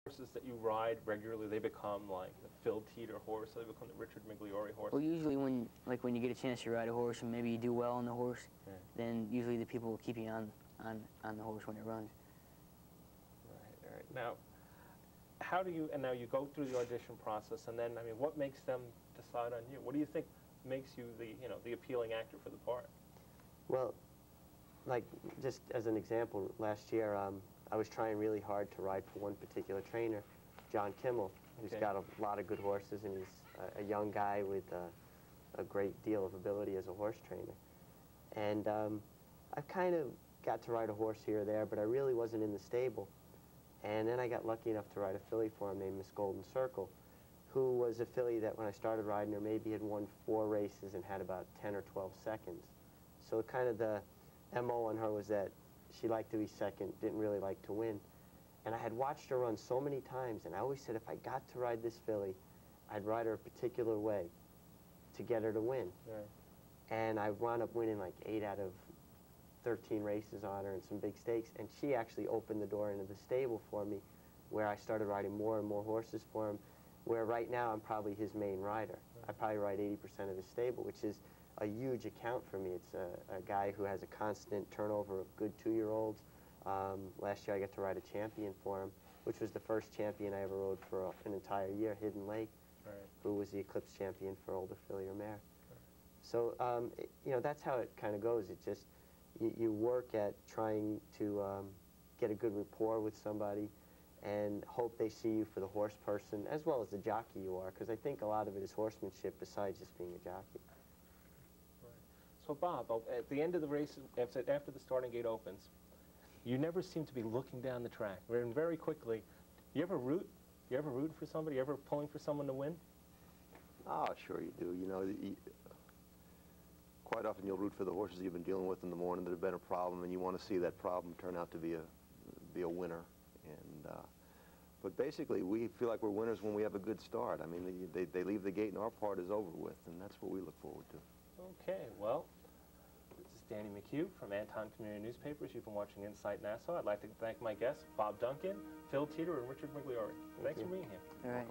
horses that you ride regularly, they become like the Phil Teator horse, they become the Richard Migliore horse? Well, usually when you get a chance to ride a horse and maybe you do well on the horse, then usually the people will keep you on the horse when it runs. Right, all right. Now, how do you, and now you go through the audition process, and then, I mean, what makes them decide on you? What do you think makes you the appealing actor for the part? Well, like, just as an example, last year, I was trying really hard to ride for one particular trainer, John Kimmel, who's got a lot of good horses, and he's a young guy with a great deal of ability as a horse trainer. And I've kind of got to ride a horse here or there, but I really wasn't in the stable. And then I got lucky enough to ride a filly for him named Miss Golden Circle, who was a filly that when I started riding her maybe had won 4 races and had about 10 or 12 seconds. So kind of the MO on her was that she liked to be second, didn't really like to win. And I had watched her run so many times, and I always said if I got to ride this filly, I'd ride her a particular way to get her to win. Right. And I wound up winning like 8 out of 13 races on her and some big stakes, and she actually opened the door into the stable for me, where I started riding more and more horses for him, where right now I'm probably his main rider. I probably ride 80% of his stable, which is a huge account for me. It's a guy who has a constant turnover of good 2-year-olds. Last year I got to ride a champion for him, which was the first champion I ever rode for an entire year, Hidden Lake, who was the Eclipse champion for older filly or mare. So, you know, that's how it kind of goes. It just, you work at trying to get a good rapport with somebody and hope they see you for the horse person as well as the jockey you are, because I think a lot of it is horsemanship besides just being a jockey. So Bob, at the end of the race, after the starting gate opens, you never seem to be looking down the track. And very quickly, you ever root? You ever root for somebody? You ever pulling for someone to win? Oh, sure you do. You know, quite often you'll root for the horses you've been dealing with in the morning that have been a problem, and you want to see that problem turn out to be a winner. And but basically, we feel like we're winners when we have a good start. I mean, they leave the gate and our part is over with, and that's what we look forward to. Okay, well, this is Dan McCue from Anton Community Newspapers. You've been watching Insight Nassau. I'd like to thank my guests, Bob Duncan, Phil Teator, and Richard Migliore. Thanks for being here. All right.